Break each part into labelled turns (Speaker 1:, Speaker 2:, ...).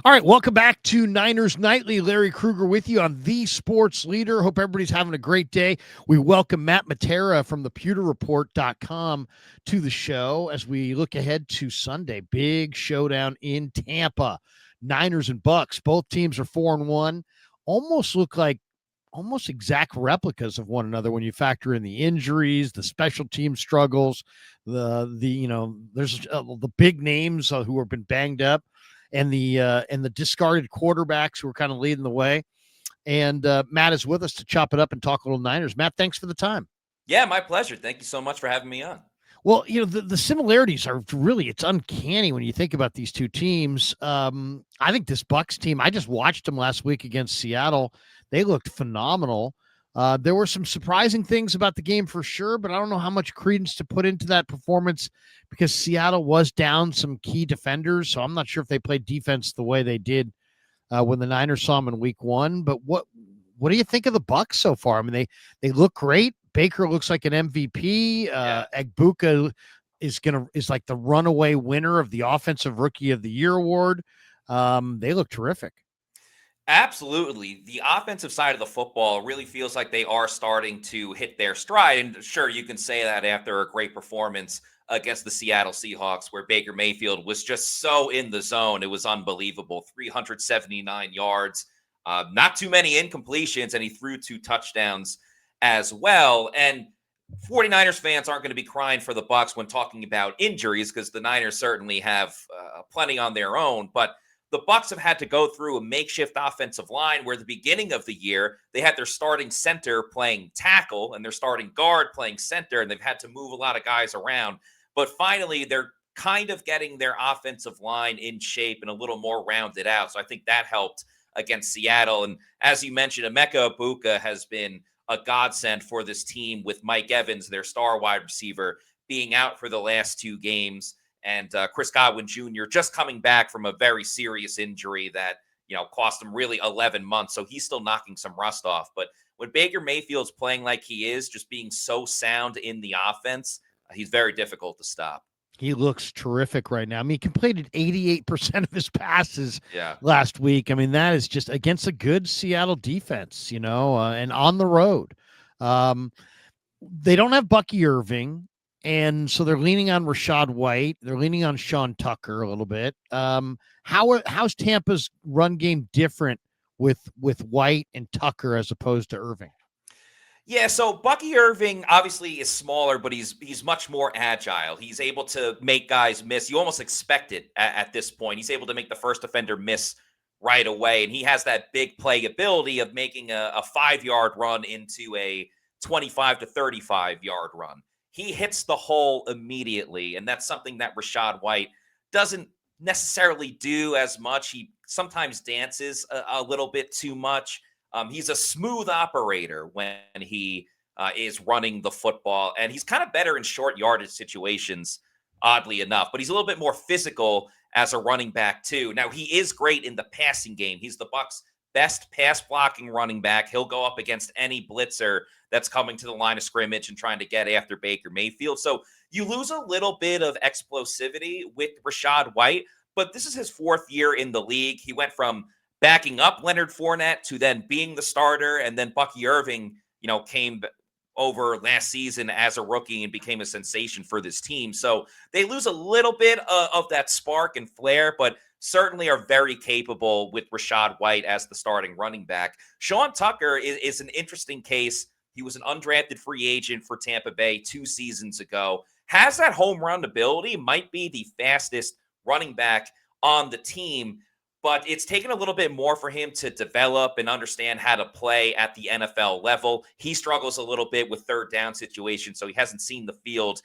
Speaker 1: All right, welcome back to Niners Nightly. Larry Krueger with you on The Sports Leader. Hope everybody's having a great day. We welcome Matt Matera from thepewterreport.com to the show as we look ahead to Sunday. Big showdown in Tampa. Niners and Bucs. Both teams are 4-1. Almost look like almost exact replicas of one another when you factor in the injuries, the special team struggles, there's the big names who have been banged up, and the discarded quarterbacks who are kind of leading the way. And Matt is with us to chop it up and talk a little Niners. Matt, thanks for the time.
Speaker 2: Yeah, my pleasure. Thank you so much for having me on.
Speaker 1: Well, the similarities are really, it's uncanny when you think about these two teams. I think this Bucs team, I just watched them last week against Seattle. They looked phenomenal. There were some surprising things about the game for sure, but I don't know how much credence to put into that performance because Seattle was down some key defenders. So I'm not sure if they played defense the way they did when the Niners saw them in week one. But what do you think of the Bucs so far? I mean, they look great. Baker looks like an MVP. Egbuka is like the runaway winner of the Offensive Rookie of the Year award. They look terrific.
Speaker 2: Absolutely. The offensive side of the football really feels like they are starting to hit their stride. And sure, you can say that after a great performance against the Seattle Seahawks, where Baker Mayfield was just so in the zone. It was unbelievable. 379 yards, not too many incompletions, and he threw 2 touchdowns as well. And 49ers fans aren't going to be crying for the Bucs when talking about injuries because the Niners certainly have plenty on their own. But the Bucs have had to go through a makeshift offensive line where at the beginning of the year, they had their starting center playing tackle and their starting guard playing center, and they've had to move a lot of guys around. But finally, they're kind of getting their offensive line in shape and a little more rounded out. So I think that helped against Seattle. And as you mentioned, Emeka Egbuka has been a godsend for this team with Mike Evans, their star wide receiver, being out for the last 2 games. And Chris Godwin Jr. just coming back from a very serious injury that, cost him really 11 months. So he's still knocking some rust off. But when Baker Mayfield's playing like he is, just being so sound in the offense, he's very difficult to stop.
Speaker 1: He looks terrific right now. I mean, he completed 88% of his passes last week. I mean, that is just against a good Seattle defense, and on the road. They don't have Bucky Irving. And so they're leaning on Rachaad White. They're leaning on Sean Tucker a little bit. How's Tampa's run game different with White and Tucker as opposed to Irving?
Speaker 2: Yeah, so Bucky Irving obviously is smaller, but he's much more agile. He's able to make guys miss. You almost expect it at this point. He's able to make the first defender miss right away, and he has that big play ability of making a 5-yard run into a 25 to 35-yard run. He hits the hole immediately, and that's something that Rachaad White doesn't necessarily do as much. He sometimes dances a little bit too much. He's a smooth operator when he is running the football, and he's kind of better in short yardage situations, oddly enough. But he's a little bit more physical as a running back, too. Now, he is great in the passing game. He's the Bucs' best pass blocking running back. He'll go up against any blitzer that's coming to the line of scrimmage and trying to get after Baker Mayfield. So you lose a little bit of explosivity with Rachaad White, but this is his 4th year in the league. He went from backing up Leonard Fournette to then being the starter, and then Bucky Irving, came over last season as a rookie and became a sensation for this team. So they lose a little bit of that spark and flair, but certainly are very capable with Rachaad White as the starting running back. Sean Tucker is an interesting case. He was an undrafted free agent for Tampa Bay 2 seasons ago. Has that home run ability, might be the fastest running back on the team, but it's taken a little bit more for him to develop and understand how to play at the NFL level. He struggles a little bit with third down situations, so he hasn't seen the field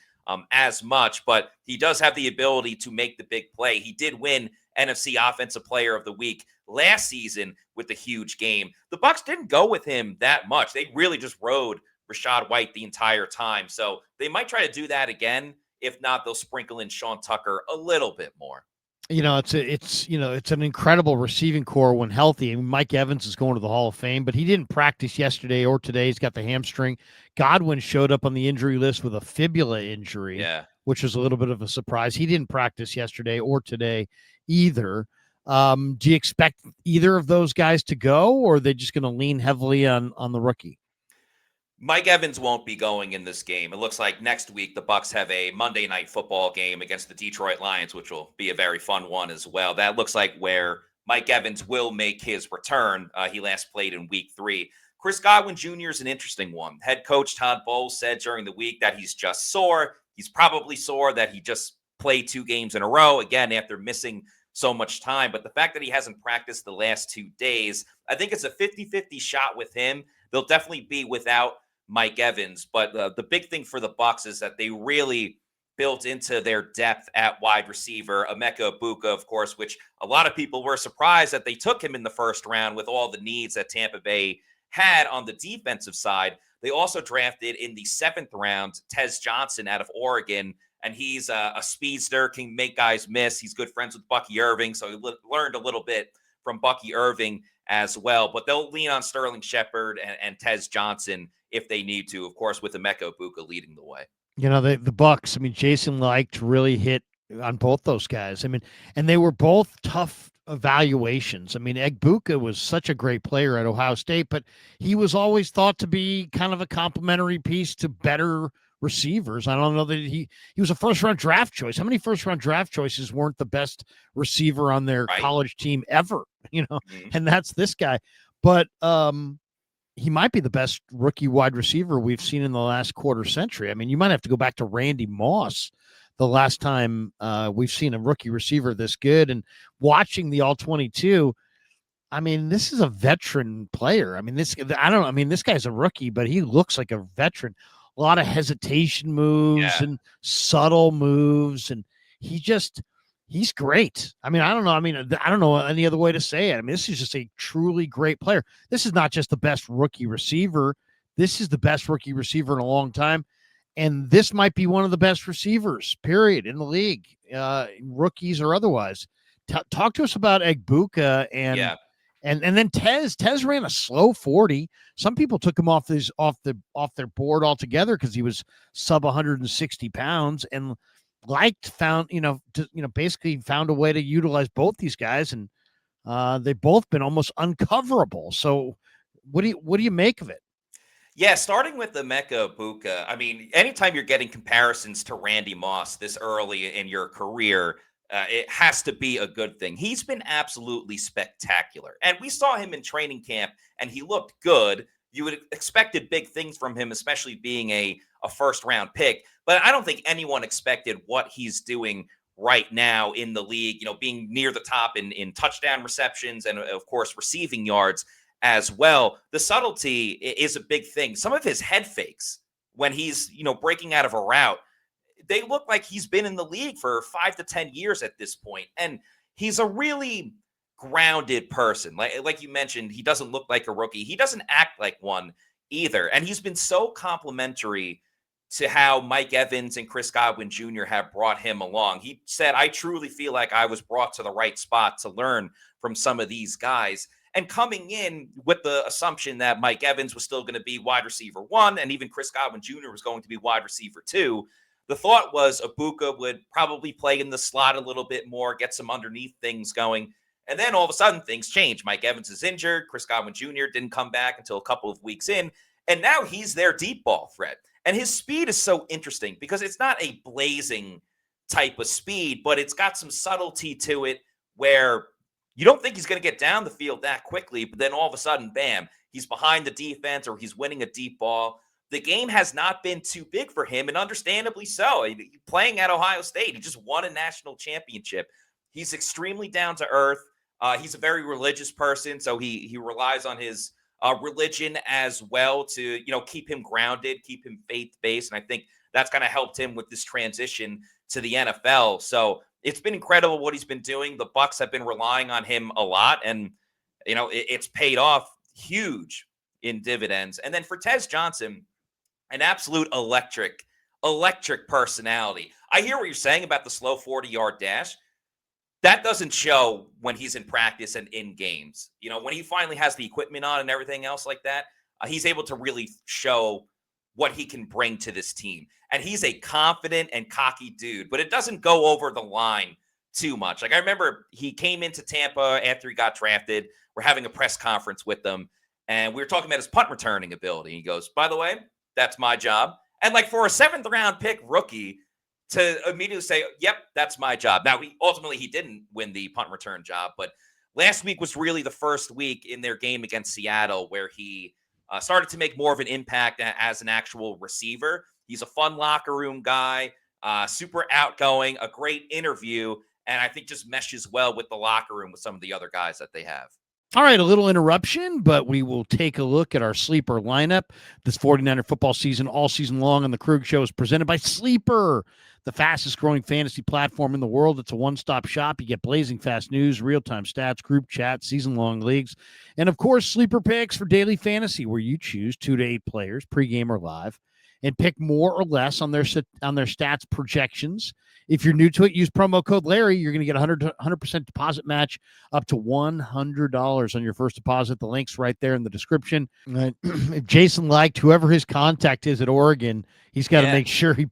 Speaker 2: as much, but he does have the ability to make the big play. He did win NFC Offensive Player of the Week last season with the huge game. The Bucs didn't go with him that much. They really just rode Rachaad White the entire time. So they might try to do that again. If not, they'll sprinkle in Sean Tucker a little bit more.
Speaker 1: It's an incredible receiving core when healthy. I mean, Mike Evans is going to the Hall of Fame, but he didn't practice yesterday or today. He's got the hamstring. Godwin showed up on the injury list with a fibula injury, which was a little bit of a surprise. He didn't practice yesterday or today either. Do you expect either of those guys to go, or are they just going to lean heavily on the rookie?
Speaker 2: Mike Evans won't be going in this game. It looks like next week the Bucs have a Monday night football game against the Detroit Lions, which will be a very fun one as well. That looks like where Mike Evans will make his return. He last played in week 3. Chris Godwin Jr. is an interesting one. Head coach Todd Bowles said during the week that he's just sore. He's probably sore that he just played 2 games in a row, again, after missing so much time. But the fact that he hasn't practiced the last 2 days, I think it's a 50-50 shot with him. They'll definitely be without Mike Evans. But the big thing for the Bucs is that they really built into their depth at wide receiver. Emeka Egbuka, of course, which a lot of people were surprised that they took him in the first round with all the needs that Tampa Bay had on the defensive side. They also drafted in the 7th round Tez Johnson out of Oregon, and he's a speedster, can make guys miss. He's good friends with Bucky Irving, so he learned a little bit from Bucky Irving as well. But they'll lean on Sterling Shepard and Tez Johnson if they need to, of course, with Emeka Egbuka leading the way.
Speaker 1: You know, the Bucs, I mean, Jason liked really hit on both those guys. I mean, and they were both tough evaluations. I mean, Egbuka was such a great player at Ohio State, but he was always thought to be kind of a complementary piece to better receivers. I don't know that he was a first-round draft choice. How many first-round draft choices weren't the best receiver on their college team ever? You know, and that's this guy. But he might be the best rookie wide receiver we've seen in the last quarter century. I mean, you might have to go back to Randy Moss the last time we've seen a rookie receiver this good. And watching the All-22, I mean, this is a veteran player. I mean, this guy's a rookie, but he looks like a veteran. A lot of hesitation moves and subtle moves, and he's great. I mean, I don't know. I mean, I don't know any other way to say it. I mean, this is just a truly great player. This is not just the best rookie receiver. This is the best rookie receiver in a long time. And this might be one of the best receivers, period, in the league, rookies or otherwise. Talk to us about Egbuka and then Tez. Tez ran a slow 40. Some people took him off their board altogether because he was sub 160 pounds, and basically found a way to utilize both these guys, and they've both been almost uncoverable. So what do you make of it?
Speaker 2: Yeah, starting with the Emeka Egbuka, I mean, anytime you're getting comparisons to Randy Moss this early in your career, it has to be a good thing. He's been absolutely spectacular. And we saw him in training camp, and he looked good. You would have expected big things from him, especially being a first-round pick. But I don't think anyone expected what he's doing right now in the league, being near the top in touchdown receptions and, of course, receiving yards as well. The subtlety is a big thing. Some of his head fakes when he's, breaking out of a route, they look like he's been in the league for 5 to 10 years at this point. And he's a really grounded person. Like you mentioned, he doesn't look like a rookie. He doesn't act like one either. And he's been so complimentary to how Mike Evans and Chris Godwin Jr. have brought him along. He said, I truly feel like I was brought to the right spot to learn from some of these guys. And coming in with the assumption that Mike Evans was still going to be wide receiver 1, and even Chris Godwin Jr. was going to be wide receiver 2, the thought was Egbuka would probably play in the slot a little bit more, get some underneath things going. And then all of a sudden things change. Mike Evans is injured. Chris Godwin Jr. didn't come back until a couple of weeks in. And now he's their deep ball threat. And his speed is so interesting because it's not a blazing type of speed, but it's got some subtlety to it where you don't think he's going to get down the field that quickly, but then all of a sudden, bam, he's behind the defense or he's winning a deep ball. The game has not been too big for him, and understandably so. Playing at Ohio State, he just won a national championship. He's extremely down to earth. He's a very religious person, so he relies on his religion as well to keep him grounded, keep him faith-based, and I think that's kind of helped him with this transition to the NFL. So it's been incredible what he's been doing. The Bucs have been relying on him a lot, and it's paid off huge in dividends. And then for Tez Johnson, an absolute electric personality. I hear what you're saying about the slow 40-yard dash. That doesn't show when he's in practice and in games. When he finally has the equipment on and everything else like that, he's able to really show what he can bring to this team. And he's a confident and cocky dude, but it doesn't go over the line too much. Like, I remember he came into Tampa after he got drafted. We're having a press conference with him, and we were talking about his punt returning ability. He goes, by the way, that's my job. And like, for a 7th-round pick rookie to immediately say, yep, that's my job. Now, he didn't win the punt return job, but last week was really the first week in their game against Seattle where he started to make more of an impact as an actual receiver. He's a fun locker room guy, super outgoing, a great interview, and I think just meshes well with the locker room with some of the other guys that they have.
Speaker 1: All right, a little interruption, but we will take a look at our sleeper lineup. This 49er football season, all season long on the Krug Show, is presented by Sleeper, the fastest growing fantasy platform in the world. It's a one-stop shop. You get blazing fast news, real-time stats, group chats, season-long leagues, and of course, Sleeper picks for daily fantasy, where you choose 2 to 8 players, pregame or live, and pick more or less on their stats projections. If you're new to it, use promo code Larry. You're going to get 100% deposit match up to $100 on your first deposit. The link's right there in the description. If Jason liked whoever his contact is at Oregon, he's got to make sure he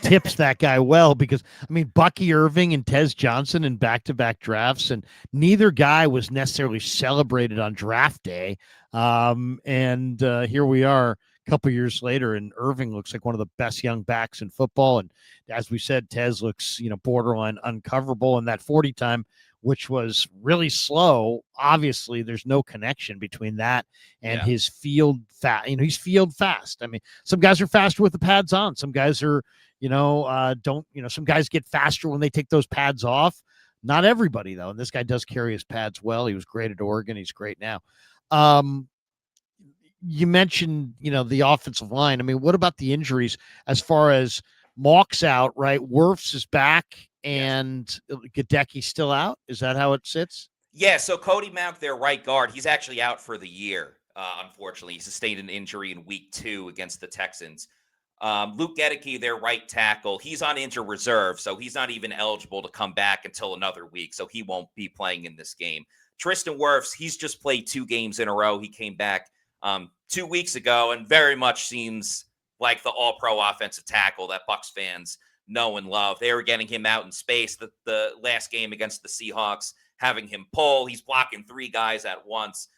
Speaker 1: tips that guy well, because, I mean, Bucky Irving and Tez Johnson in back-to-back drafts, and neither guy was necessarily celebrated on draft day. And here we are a couple years later, and Irving looks like one of the best young backs in football. And as we said, Tez looks, borderline uncoverable in that 40 time, which was really slow. Obviously, there's no connection between that and his field fast. He's field fast. I mean, some guys are faster with the pads on. Some guys are, some guys get faster when they take those pads off. Not everybody, though. And this guy does carry his pads well. He was great at Oregon. He's great now. You mentioned, the offensive line. I mean, what about the injuries as far as Mock's out, right? Wirfs is back and Gadecki's still out. Is that how it sits?
Speaker 2: Yeah, so Cody Mauch, their right guard, he's actually out for the year, unfortunately. He sustained an injury in week 2 against the Texans. Luke Gadecki, their right tackle, he's on injured reserve, so he's not even eligible to come back until another week, so he won't be playing in this game. Tristan Wirfs, he's just played 2 games in a row. He came back 2 weeks ago and very much seems like the all-pro offensive tackle that Bucs fans know and love. They were getting him out in space the last game against the Seahawks, having him pull. He's blocking 3 guys at once.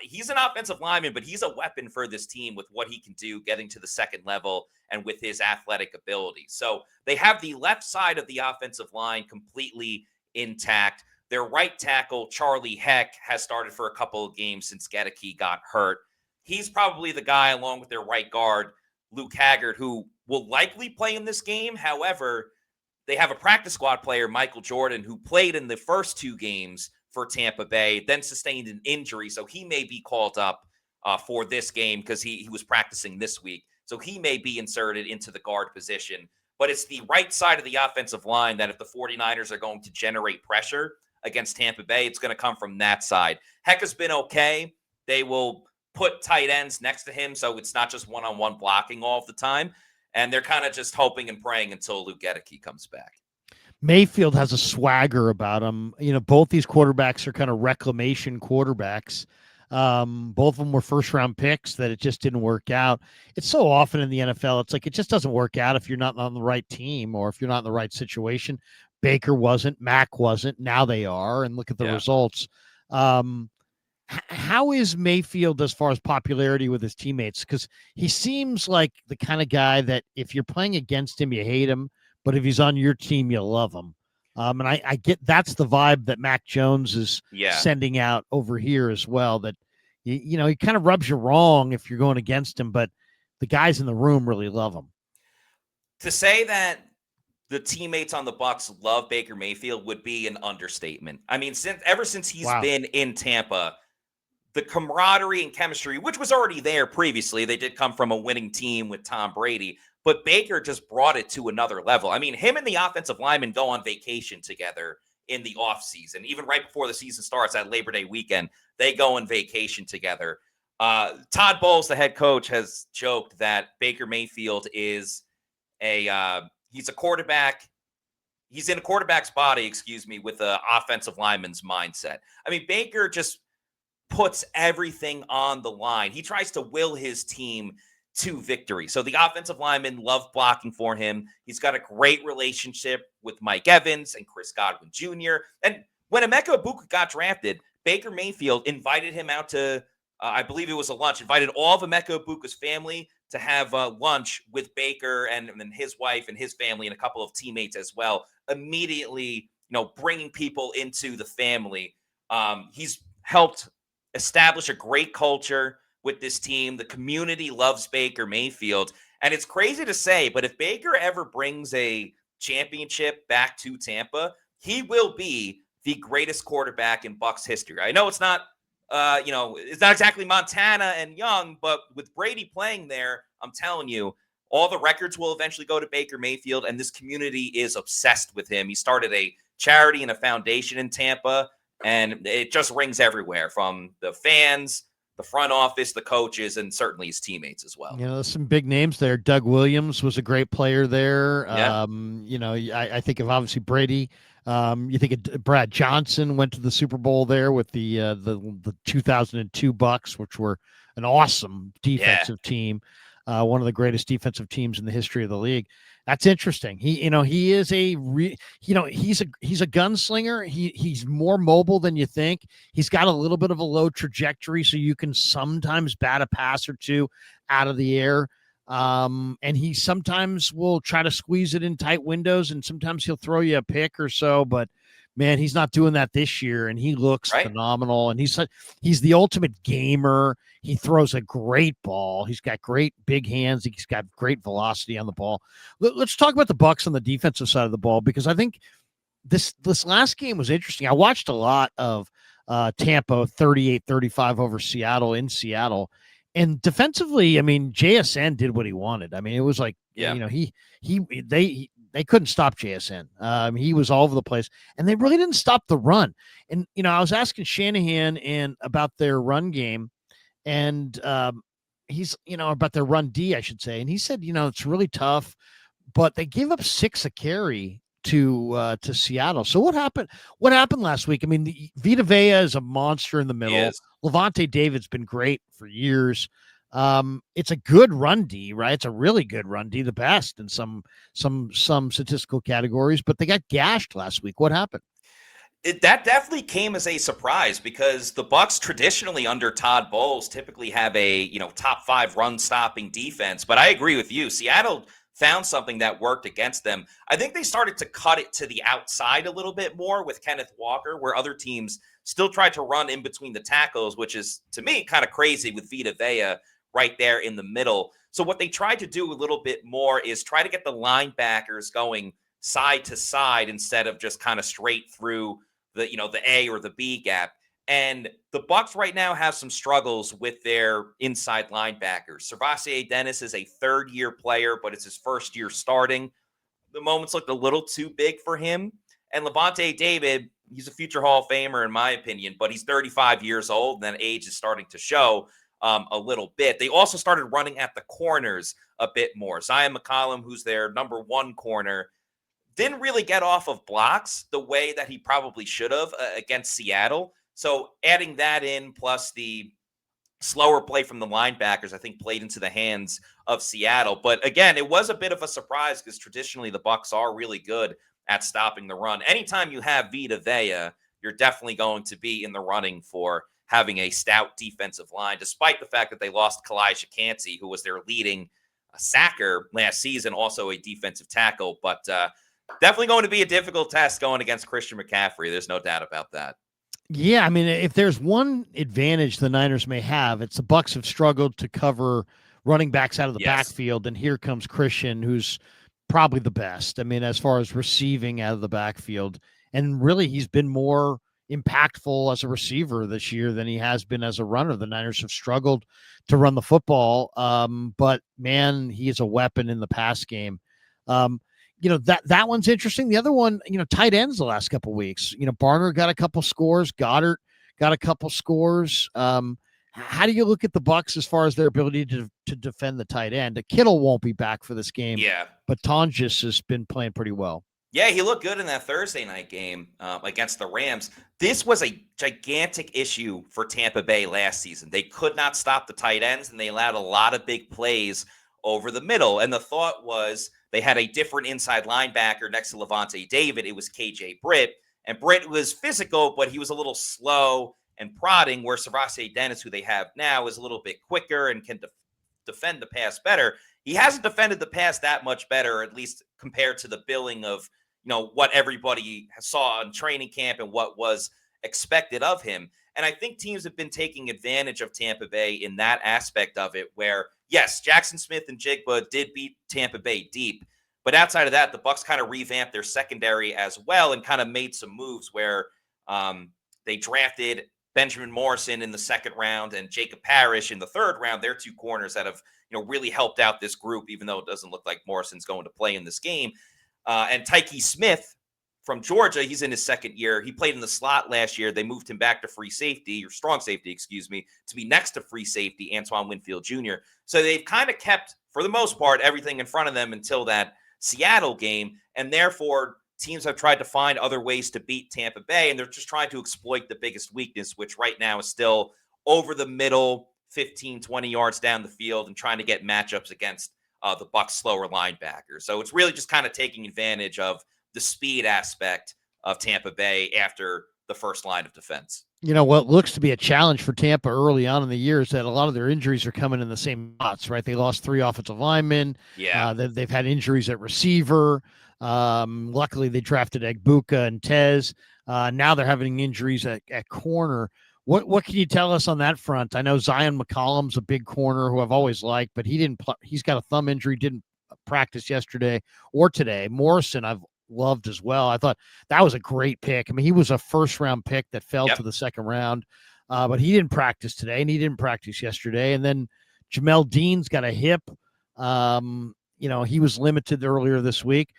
Speaker 2: He's an offensive lineman, but he's a weapon for this team with what he can do getting to the second level and with his athletic ability. So they have the left side of the offensive line completely intact. Their right tackle, Charlie Heck, has started for a couple of games since Gadecki got hurt. He's probably the guy, along with their right guard, Luke Haggard, who will likely play in this game. However, they have a practice squad player, Michael Jordan, who played in the first 2 games for Tampa Bay, then sustained an injury. So he may be called up for this game because he was practicing this week. So he may be inserted into the guard position. But it's the right side of the offensive line that if the 49ers are going to generate pressure against Tampa Bay, it's going to come from that side. Heck has been okay. They will put tight ends next to him, so it's not just one-on-one blocking all of the time. And they're kind of just hoping and praying until Luke Gadecki comes back.
Speaker 1: Mayfield has a swagger about him. Both these quarterbacks are kind of reclamation quarterbacks. Both of them were first-round picks that it just didn't work out. It's so often in the NFL, it's like it just doesn't work out if you're not on the right team or if you're not in the right situation. Baker wasn't, Mac wasn't, now they are, and look at the results. How is Mayfield as far as popularity with his teammates? Because he seems like the kind of guy that if you're playing against him, you hate him, but if he's on your team, you love him. And I get that's the vibe that Mac Jones is sending out over here as well, that, he kind of rubs you wrong if you're going against him, but the guys in the room really love him.
Speaker 2: To say that the teammates on the Bucs love Baker Mayfield would be an understatement. I mean, ever since he's been in Tampa, the camaraderie and chemistry, which was already there previously, they did come from a winning team with Tom Brady, but Baker just brought it to another level. I mean, him and the offensive lineman go on vacation together in the offseason. Even right before the season starts, at Labor Day weekend, they go on vacation together. Todd Bowles, the head coach, has joked that Baker Mayfield is he's a quarterback. He's in a quarterback's body, with an offensive lineman's mindset. I mean, Baker just puts everything on the line. He tries to will his team to victory. So the offensive linemen love blocking for him. He's got a great relationship with Mike Evans and Chris Godwin Jr. And when Emeka Egbuka got drafted, Baker Mayfield invited him out to, I believe it was a lunch, invited all of Emeka Egbuka's family to have lunch with Baker and his wife and his family and a couple of teammates as well. Immediately, bringing people into the family. He's helped establish a great culture with this team. The community loves Baker Mayfield. And it's crazy to say, but if Baker ever brings a championship back to Tampa, he will be the greatest quarterback in Bucs history. I know it's not, it's not exactly Montana and Young, but with Brady playing there, I'm telling you, all the records will eventually go to Baker Mayfield, and this community is obsessed with him. He started a charity and a foundation in Tampa, and it just rings everywhere from the fans, the front office, the coaches, and certainly his teammates as well.
Speaker 1: There's some big names there. Doug Williams was a great player there.
Speaker 2: Yeah.
Speaker 1: I think of obviously Brady. You think of Brad Johnson went to the Super Bowl there with the 2002 Bucs, which were an awesome defensive team, one of the greatest defensive teams in the history of the league. That's interesting. He is he's a gunslinger. He's more mobile than you think. He's got a little bit of a low trajectory, so you can sometimes bat a pass or two out of the air. And he sometimes will try to squeeze it in tight windows, and sometimes he'll throw you a pick or so, but man, he's not doing that this year, and he looks phenomenal. And he's the ultimate gamer. He throws a great ball. He's got great big hands. He's got great velocity on the ball. Let's talk about the Bucs on the defensive side of the ball, because I think this last game was interesting. I watched a lot of Tampa 38-35 over Seattle in Seattle. And defensively, I mean, JSN did what he wanted. I mean, it was like, they couldn't stop JSN. He was all over the place, and they really didn't stop the run. And, I was asking Shanahan about their run game, and he's, about their run D, I should say. And he said, it's really tough, but they gave up 6 a carry to Seattle. So what happened last week? I mean, Vita Vea is a monster in the middle. Levante David's been great for years. It's a good run D, right? It's a really good run D, the best in some statistical categories, but they got gashed last week. What happened?
Speaker 2: That definitely came as a surprise, because the Bucs traditionally under Todd Bowles typically have a, top 5 run stopping defense. But I agree with you. Seattle found something that worked against them. I think they started to cut it to the outside a little bit more with Kenneth Walker, where other teams still tried to run in between the tackles, which is, to me, kind of crazy with Vita Vea right there in the middle. So what they tried to do a little bit more is try to get the linebackers going side to side instead of just kind of straight through the A or the B gap. And the Bucs right now have some struggles with their inside linebackers. Servassier Dennis is a third-year player, but it's his first year starting. The moments looked a little too big for him. And Levante David, he's a future Hall of Famer in my opinion, but he's 35 years old, and that age is starting to show a little bit. They also started running at the corners a bit more. Zion McCollum, who's their number 1 corner, didn't really get off of blocks the way that he probably should have against Seattle. So adding that in, plus the slower play from the linebackers, I think played into the hands of Seattle. But again, it was a bit of a surprise, because traditionally the Bucs are really good at stopping the run. Anytime you have Vita Vea, you're definitely going to be in the running for having a stout defensive line, despite the fact that they lost Kalijah Cansey, who was their leading sacker last season, also a defensive tackle. But definitely going to be a difficult test going against Christian McCaffrey. There's no doubt about that.
Speaker 1: Yeah, I mean, if there's one advantage the Niners may have, it's the Bucs have struggled to cover running backs out of the backfield, and here comes Christian, who's probably the best. I mean, as far as receiving out of the backfield, and really he's been more impactful as a receiver this year than he has been as a runner. The Niners have struggled to run the football, but man, he is a weapon in the pass game. That one's interesting. The other one, tight ends the last couple of weeks. Barner got a couple scores. Goddard got a couple scores. How do you look at the Bucs as far as their ability to defend the tight end? Kittle won't be back for this game.
Speaker 2: Yeah.
Speaker 1: But Tonjes has been playing pretty well.
Speaker 2: Yeah, he looked good in that Thursday night game against the Rams. This was a gigantic issue for Tampa Bay last season. They could not stop the tight ends, and they allowed a lot of big plays over the middle. And the thought was they had a different inside linebacker next to Levante David. It was KJ Britt. And Britt was physical, but he was a little slow and prodding, where Savase Dennis, who they have now, is a little bit quicker and can defend the pass better. He hasn't defended the pass that much better, at least compared to the billing of what everybody saw in training camp and what was expected of him. And I think teams have been taking advantage of Tampa Bay in that aspect of it, where yes, Jackson Smith and Jigba did beat Tampa Bay deep, but outside of that, the Bucs kind of revamped their secondary as well and kind of made some moves where they drafted Benjamin Morrison in the second round and Jacob Parrish in the third round. They're two corners that have really helped out this group, even though it doesn't look like Morrison's going to play in this game. And Tyke Smith from Georgia, he's in his second year. He played in the slot last year. They moved him back to free safety, or strong safety, excuse me, to be next to free safety, Antoine Winfield Jr. So they've kind of kept, for the most part, everything in front of them until that Seattle game. And therefore, teams have tried to find other ways to beat Tampa Bay, and they're just trying to exploit the biggest weakness, which right now is still over the middle, 15, 20 yards down the field, and trying to get matchups against the Bucs' slower linebackers. So it's really just kind of taking advantage of the speed aspect of Tampa Bay after the first line of defense.
Speaker 1: What looks to be a challenge for Tampa early on in the year is that a lot of their injuries are coming in the same spots, right? They lost 3 offensive linemen.
Speaker 2: Yeah.
Speaker 1: They've had injuries at receiver. Luckily, they drafted Egbuka and Tez. Now they're having injuries at corner. What can you tell us on that front? I know Zion McCollum's a big corner who I've always liked, but he's got a thumb injury, didn't practice yesterday or today. Morrison, I've loved as well. I thought that was a great pick. I mean, he was a first-round pick that fell to the second round, but he didn't practice today, and he didn't practice yesterday. And then Jamel Dean's got a hip. He was limited earlier this week.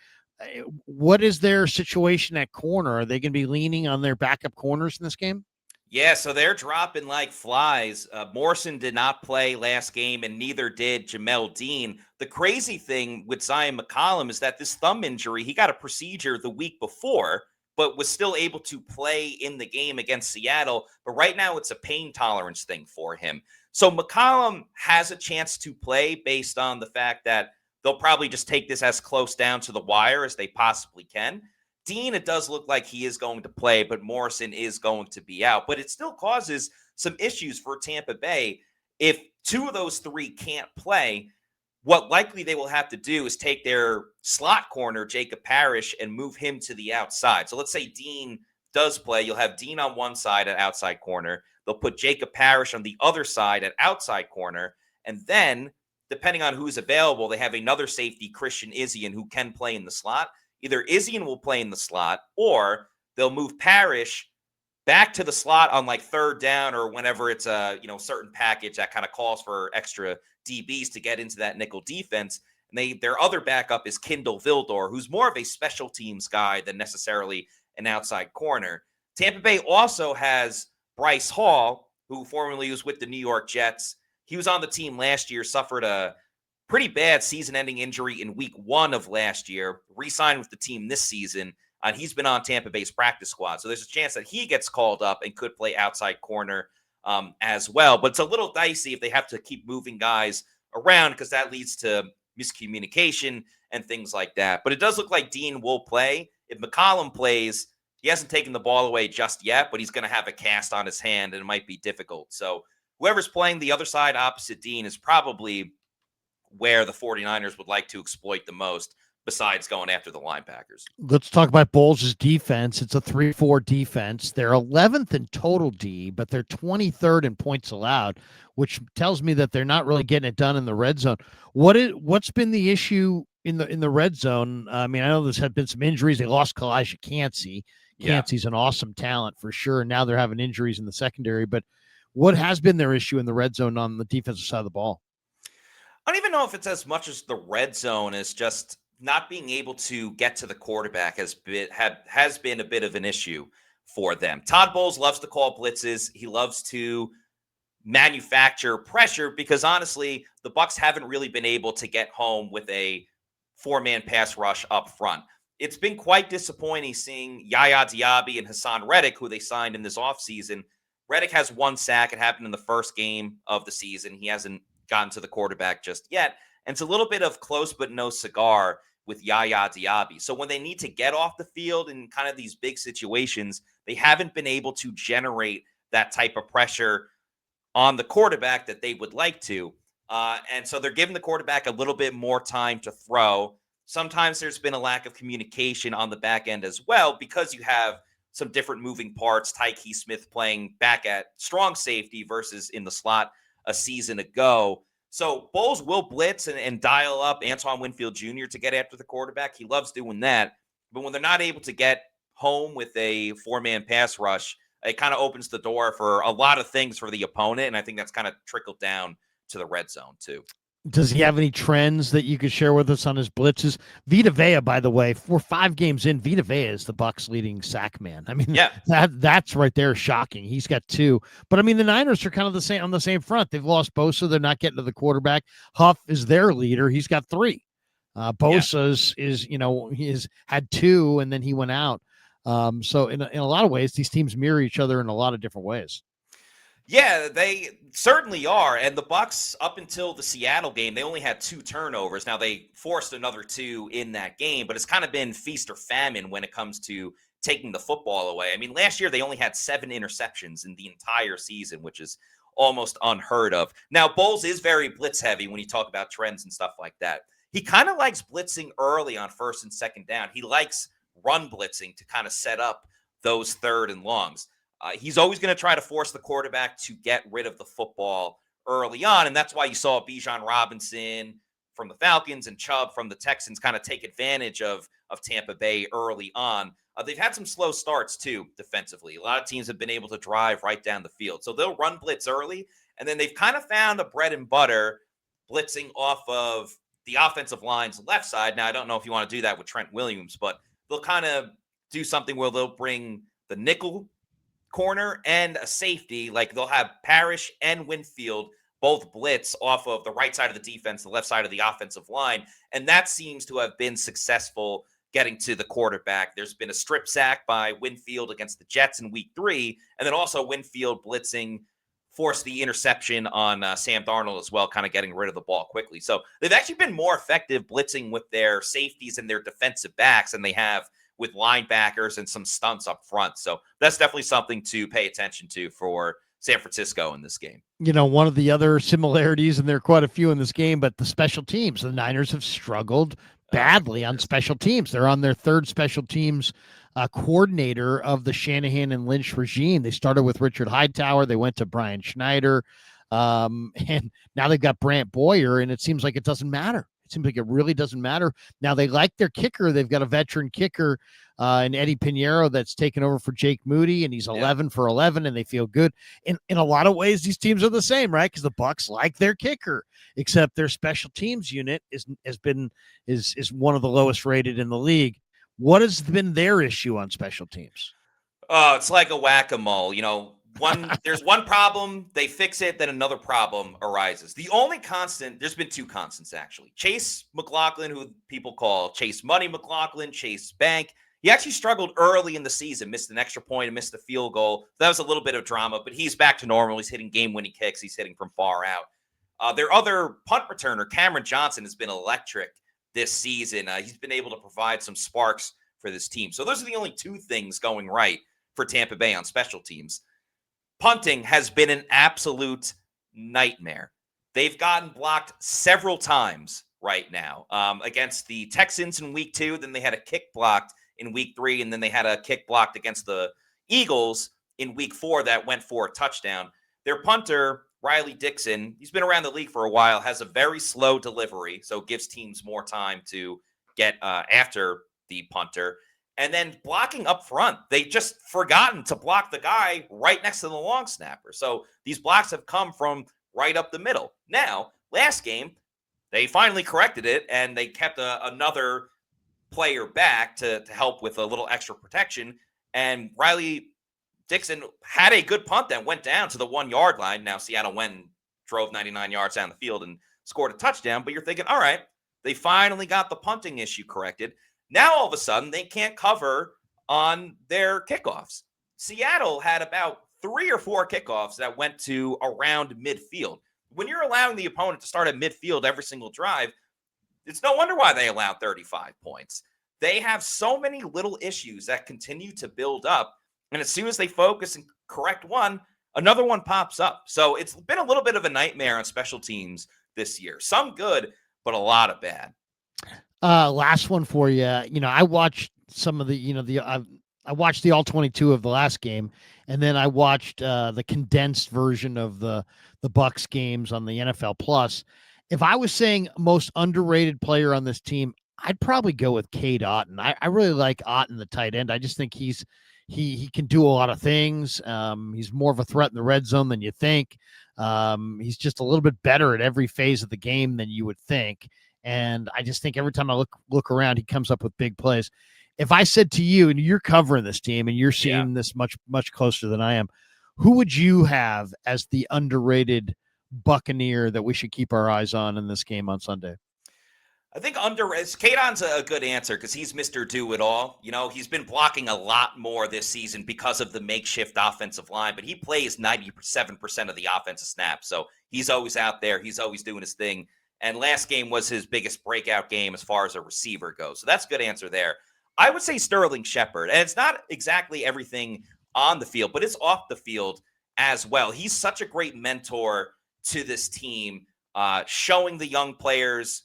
Speaker 1: What is their situation at corner? Are they going to be leaning on their backup corners in this game?
Speaker 2: Yeah, so they're dropping like flies. Morrison did not play last game, and neither did Jamel Dean. The crazy thing with Zion McCollum is that this thumb injury, he got a procedure the week before, but was still able to play in the game against Seattle. But right now, it's a pain tolerance thing for him. So McCollum has a chance to play based on the fact that they'll probably just take this as close down to the wire as they possibly can. Dean, it does look like he is going to play, but Morrison is going to be out. But it still causes some issues for Tampa Bay. If 2 of those 3 can't play, what likely they will have to do is take their slot corner, Jacob Parrish, and move him to the outside. So let's say Dean does play. You'll have Dean on one side at outside corner. They'll put Jacob Parrish on the other side at outside corner. And then, depending on who's available, they have another safety, Christian Izien, who can play in the slot. Either Izien will play in the slot, or they'll move Parrish back to the slot on like third down or whenever it's a certain package that kind of calls for extra DBs to get into that nickel defense. And their other backup is Kindle Vildor, who's more of a special teams guy than necessarily an outside corner. Tampa Bay also has Bryce Hall, who formerly was with the New York Jets. He was on the team last year, suffered a pretty bad season-ending injury in week 1 of last year, re-signed with the team this season, and he's been on Tampa Bay's practice squad. So there's a chance that he gets called up and could play outside corner as well. But it's a little dicey if they have to keep moving guys around, because that leads to miscommunication and things like that. But it does look like Dean will play. If McCollum plays, he hasn't taken the ball away just yet, but he's going to have a cast on his hand, and it might be difficult. So whoever's playing the other side opposite Dean is probably where the 49ers would like to exploit the most, besides going after the linebackers.
Speaker 1: Let's talk about Bowles' defense. It's a 3-4 defense. They're 11th in total D, but they're 23rd in points allowed, which tells me that they're not really getting it done in the red zone. What's been the issue in the red zone? I mean, I know there's had been some injuries. They lost Kalijah Cansey. Cansey's an awesome talent for sure. And now they're having injuries in the secondary. But what has been their issue in the red zone on the defensive side of the ball?
Speaker 2: I don't even know if it's as much as the red zone as just not being able to get to the quarterback has been a bit of an issue for them. Todd Bowles loves to call blitzes. He loves to manufacture pressure because honestly, the Bucs haven't really been able to get home with a 4-man pass rush up front. it's been quite disappointing seeing Yaya Diaby and Hassan Reddick, who they signed in this offseason. Reddick has 1 sack. It happened in the first game of the season. He hasn't gotten to the quarterback just yet. And it's a little bit of close but no cigar with Yaya Diaby. So when they need to get off the field in kind of these big situations, they haven't been able to generate that type of pressure on the quarterback that they would like to. And so they're giving the quarterback a little bit more time to throw. Sometimes there's been a lack of communication on the back end as well, because you have some different moving parts. Tyke Smith playing back at strong safety versus in the slot a season ago. So Bowles will blitz and dial up Antoine Winfield Jr. to get after the quarterback. He loves doing that. But when they're not able to get home with a 4-man pass rush, it kind of opens the door for a lot of things for the opponent. And I think that's kind of trickled down to the red zone too.
Speaker 1: Does he have any trends that you could share with us on his blitzes? Vita Vea, by the way, we're 5 games in. Vita Vea is the Bucs' leading sack man. I mean, that's right there shocking. He's got 2. But I mean, the Niners are kind of the same on the same front. They've lost Bosa. They're not getting to the quarterback. Huff is their leader. He's got 3. Bosa's is, he has had 2 and then he went out. So in a lot of ways, these teams mirror each other in a lot of different ways.
Speaker 2: Yeah, they certainly are. And the Bucs, up until the Seattle game, they only had 2 turnovers. Now they forced another 2 in that game, but it's kind of been feast or famine when it comes to taking the football away. I mean, last year they only had 7 interceptions in the entire season, which is almost unheard of. Now, Bowles is very blitz heavy when you talk about trends and stuff like that. He kind of likes blitzing early on 1st and 2nd down. He likes run blitzing to kind of set up those 3rd and longs. He's always going to try to force the quarterback to get rid of the football early on. And that's why you saw Bijan Robinson from the Falcons and Chubb from the Texans kind of take advantage of Tampa Bay early on. They've had some slow starts, too, defensively. A lot of teams have been able to drive right down the field. So they'll run blitz early, and then they've kind of found a bread and butter blitzing off of the offensive line's left side. Now, I don't know if you want to do that with Trent Williams, but they'll kind of do something where they'll bring the nickel corner and a safety. Like they'll have Parrish and Winfield both blitz off of the right side of the defense, the left side of the offensive line. And that seems to have been successful getting to the quarterback. There's been a strip sack by Winfield against the Jets in week 3. And then also Winfield blitzing forced the interception on Sam Darnold as well, kind of getting rid of the ball quickly. So they've actually been more effective blitzing with their safeties and their defensive backs than they have with linebackers and some stunts up front. So that's definitely something to pay attention to for San Francisco in this game.
Speaker 1: One of the other similarities, and there are quite a few in this game, but the special teams, the Niners have struggled badly on special teams. They're on their 3rd special teams coordinator of the Shanahan and Lynch regime. They started with Richard Hightower. They went to Brian Schneider. And now they've got Brant Boyer, and it seems like it doesn't matter. It seems like it really doesn't matter. Now they like their kicker. They've got a veteran kicker in Eddie Pinheiro that's taken over for Jake Moody, and he's 11 for 11, and they feel good. In a lot of ways, these teams are the same, right? Because the Bucs like their kicker, except their special teams unit is one of the lowest rated in the league. What has been their issue on special teams?
Speaker 2: Oh, it's like a whack-a-mole. There's one problem, they fix it, then another problem arises. The only constant, there's been 2 constants actually. Chase McLaughlin, who people call Chase Money McLaughlin, Chase Bank. He actually struggled early in the season, missed an extra point and missed a field goal. That was a little bit of drama, but he's back to normal. He's hitting game-winning kicks. He's hitting from far out. Their other punt returner, Cameron Johnson, has been electric this season. He's been able to provide some sparks for this team. So those are the only 2 things going right for Tampa Bay on special teams. Punting has been an absolute nightmare. They've gotten blocked several times right now against the Texans in week 2. Then they had a kick blocked in week 3, and then they had a kick blocked against the Eagles in week 4 that went for a touchdown. Their punter, Riley Dixon, he's been around the league for a while, has a very slow delivery, so it gives teams more time to get after the punter. And then blocking up front, they just forgotten to block the guy right next to the long snapper. So these blocks have come from right up the middle. Now, last game, they finally corrected it, and they kept another player back to help with a little extra protection. And Riley Dixon had a good punt that went down to the 1-yard line. Now, Seattle went and drove 99 yards down the field and scored a touchdown. But you're thinking, all right, they finally got the punting issue corrected. Now, all of a sudden, they can't cover on their kickoffs. Seattle had about 3 or 4 kickoffs that went to around midfield. When you're allowing the opponent to start at midfield every single drive, it's no wonder why they allowed 35 points. They have so many little issues that continue to build up. And as soon as they focus and correct one, another one pops up. So it's been a little bit of a nightmare on special teams this year. Some good, but a lot of bad.
Speaker 1: Last one for you. I watched some of the, I watched the all 22 of the last game, and then I watched the condensed version of the Bucs games on the NFL Plus. If I was saying most underrated player on this team, I'd probably go with Cade Otton. I really like Otton, the tight end. I just think he can do a lot of things. He's more of a threat in the red zone than you think. He's just a little bit better at every phase of the game than you would think. And I just think every time I look around, he comes up with big plays. If I said to you, and you're covering this team and you're seeing this much closer than I am, who would you have as the underrated Buccaneer that we should keep our eyes on in this game on Sunday?
Speaker 2: I think Kadon's a good answer because he's Mr. Do-It-All. He's been blocking a lot more this season because of the makeshift offensive line, but he plays 97% of the offensive snaps. So he's always out there. He's always doing his thing. And last game was his biggest breakout game as far as a receiver goes. So that's a good answer there. I would say Sterling Shepard. And it's not exactly everything on the field, but it's off the field as well. He's such a great mentor to this team, showing the young players,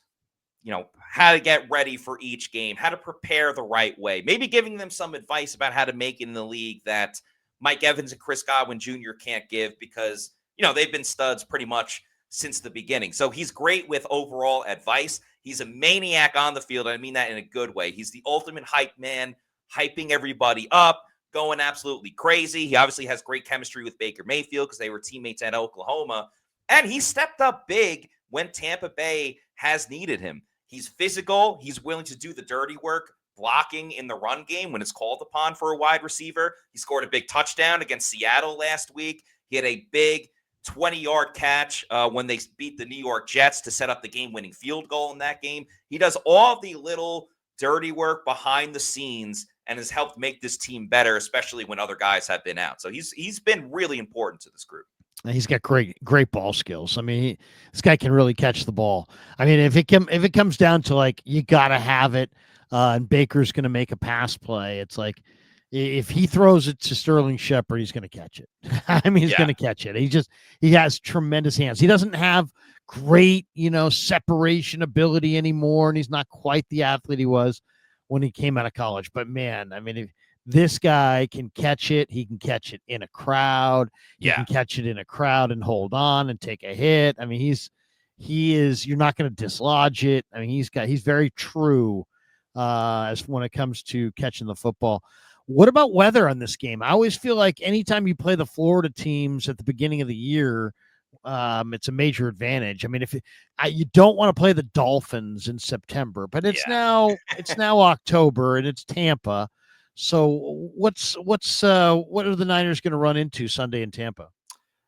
Speaker 2: how to get ready for each game, how to prepare the right way, maybe giving them some advice about how to make it in the league that Mike Evans and Chris Godwin Jr. can't give because, they've been studs pretty much since the beginning. So he's great with overall advice. He's a maniac on the field. I mean that in a good way. He's the ultimate hype man, hyping everybody up, going absolutely crazy. He obviously has great chemistry with Baker Mayfield because they were teammates at Oklahoma. And he stepped up big when Tampa Bay has needed him. He's physical. He's willing to do the dirty work, blocking in the run game when it's called upon for a wide receiver. He scored a big touchdown against Seattle last week. He had a big 20-yard catch when they beat the New York Jets to set up the game-winning field goal in that game. He does all the little dirty work behind the scenes and has helped make this team better, especially when other guys have been out. So he's been really important to this group.
Speaker 1: He's got great ball skills. I mean, this guy can really catch the ball. I mean, if it comes down to like you got to have it, and Baker's going to make a pass play, it's like if he throws it to Sterling Shepard, he's going to catch it. I mean, he's going to catch it. He has tremendous hands. He doesn't have great, separation ability anymore, and he's not quite the athlete he was when he came out of college. But man, I mean, if this guy can catch it, he can catch it in a crowd. He can catch it in a crowd and hold on and take a hit. I mean, you're not going to dislodge it. I mean, he's very true as when it comes to catching the football. What about weather on this game? I always feel like anytime you play the Florida teams at the beginning of the year, it's a major advantage. I mean, you don't want to play the Dolphins in September, but it's now October and it's Tampa. So what are the Niners going to run into Sunday in Tampa?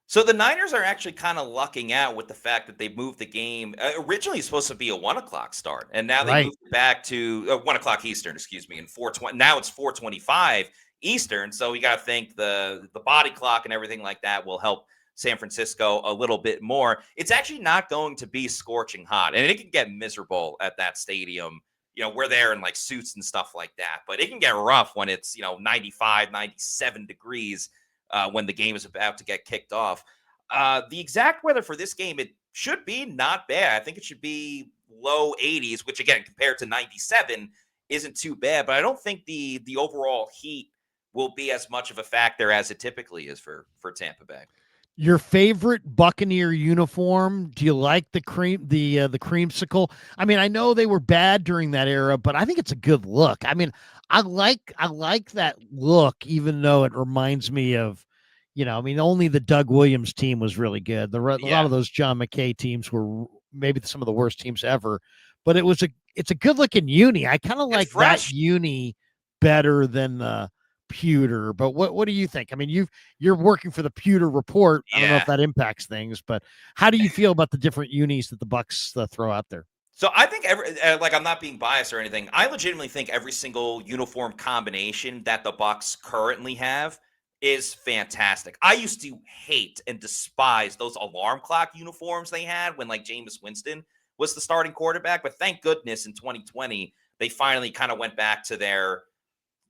Speaker 2: So the Niners are actually kind of lucking out with the fact that they moved the game. Originally, it's supposed to be a 1:00 start, and now they moved it back to 1:00 Eastern. Excuse me, and 4:20. Now it's 4:25 Eastern. So you got to think the body clock and everything like that will help San Francisco a little bit more. It's actually not going to be scorching hot, and it can get miserable at that stadium. We're there in like suits and stuff like that, but it can get rough when it's 95, 97 degrees. When the game is about to get kicked off. The exact weather for this game, it should be not bad. I think it should be low 80s, which again, compared to 97, isn't too bad. But I don't think the overall heat will be as much of a factor as it typically is for Tampa Bay.
Speaker 1: Your favorite Buccaneer uniform? Do you like the creamsicle? I mean, I know they were bad during that era, but I think it's a good look. I mean, I like that look, even though it reminds me of, only the Doug Williams team was really good. A lot of those John McKay teams were maybe some of the worst teams ever, but it's a good looking uni. I kind of like that uni better than the pewter. But what do you think? I mean, you're working for the Pewter Report. I don't know if that impacts things, but how do you feel about the different unis that the Bucs throw out there?
Speaker 2: So I think like I'm not being biased or anything. I legitimately think every single uniform combination that the Bucs currently have is fantastic. I used to hate and despise those alarm clock uniforms they had when like Jameis Winston was the starting quarterback, but thank goodness in 2020 they finally kind of went back to their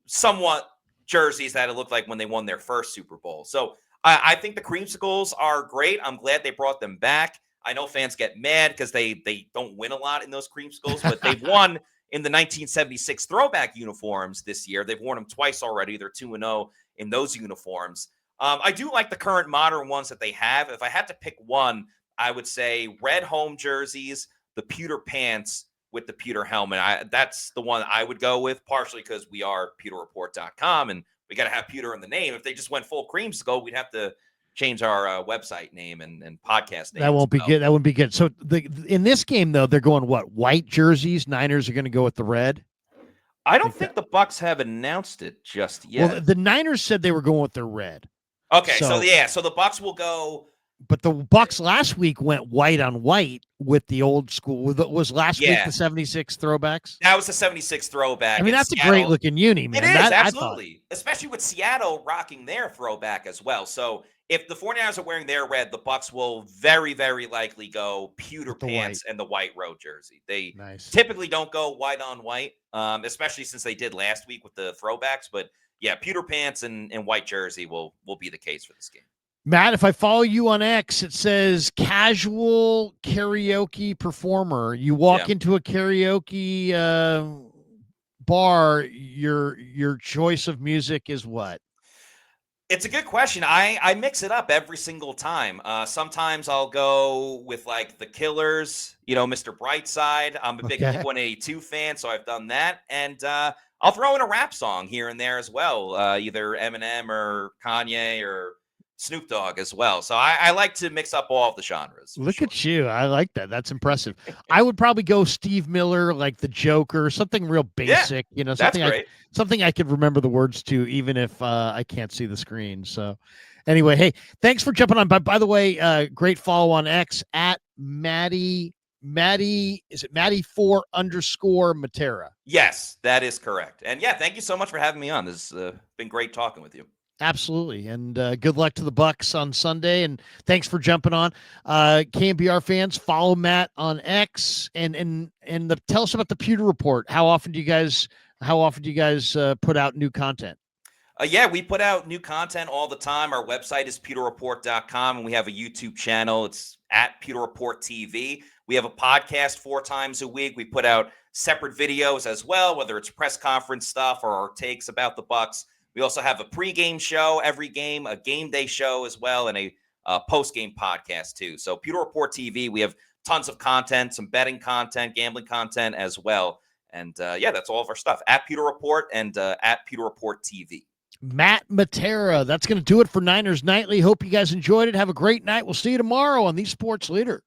Speaker 2: somewhat jerseys that it looked like when they won their first Super Bowl. So I think the creamsicles are great. I'm glad they brought them back. I know fans get mad because they don't win a lot in those creamsicles, but they've won in the 1976 throwback uniforms this year. They've worn them twice already. They're 2-0 in those uniforms. I do like the current modern ones that they have. If I had to pick one, I would say red home jerseys, the pewter pants with the pewter helmet. That's the one I would go with, partially because we are pewterreport.com and we got to have pewter in the name. If they just went full creamsicle, we'd have to change our website name and podcast name.
Speaker 1: That won't be good. That wouldn't be good. So in this game, though, they're going what? White jerseys? Niners are going to go with the red?
Speaker 2: I don't think the Bucs have announced it just yet.
Speaker 1: Well, the Niners said they were going with their red.
Speaker 2: Okay, so the Bucs will go.
Speaker 1: But the Bucs last week went white on white with the old school. Was last week the 76 throwbacks?
Speaker 2: That was the 76 throwback.
Speaker 1: I mean, that's Seattle. A great looking uni, man.
Speaker 2: It is, absolutely. Especially with Seattle rocking their throwback as well. So if the 49ers are wearing their red, the Bucs will very, very likely go pewter pants and the white road jersey. They typically don't go white on white, especially since they did last week with the throwbacks. But yeah, pewter pants and white jersey will be the case for this game.
Speaker 1: Matt, if I follow you on X, it says casual karaoke performer. You walk into a karaoke bar, your choice of music is what?
Speaker 2: It's a good question. I mix it up every single time. Sometimes I'll go with like the Killers, Mr. Brightside. I'm a big Blink-182 fan, so I've done that. And I'll throw in a rap song here and there as well, either Eminem or Kanye or Snoop Dogg as well. So I like to mix up all of the genres.
Speaker 1: Look at you. I like that. That's impressive. I would probably go Steve Miller, like the Joker, something real basic, something
Speaker 2: that's great.
Speaker 1: Something I could remember the words to, even if I can't see the screen. So anyway, hey, thanks for jumping on. By the way, great follow on X at Maddie, is it Maddie4_Matera?
Speaker 2: Yes, that is correct. And yeah, thank you so much for having me on. This has been great talking with you.
Speaker 1: Absolutely. And good luck to the Bucs on Sunday. And thanks for jumping on. KNBR fans, follow Matt on X and tell us about the Pewter Report. How often do you guys put out new content?
Speaker 2: Yeah, we put out new content all the time. Our website is pewterreport.com, and we have a YouTube channel. It's at Pewter Report TV. We have a podcast 4 times a week. We put out separate videos as well, whether it's press conference stuff or our takes about the Bucs. We also have a pregame show every game, a game day show as well, and a post-game podcast too. So Pewter Report TV, we have tons of content, some betting content, gambling content as well. And that's all of our stuff at Pewter Report and at Pewter Report TV.
Speaker 1: Matt Matera, that's going to do it for Niners Nightly. Hope you guys enjoyed it. Have a great night. We'll see you tomorrow on the Sports Leader.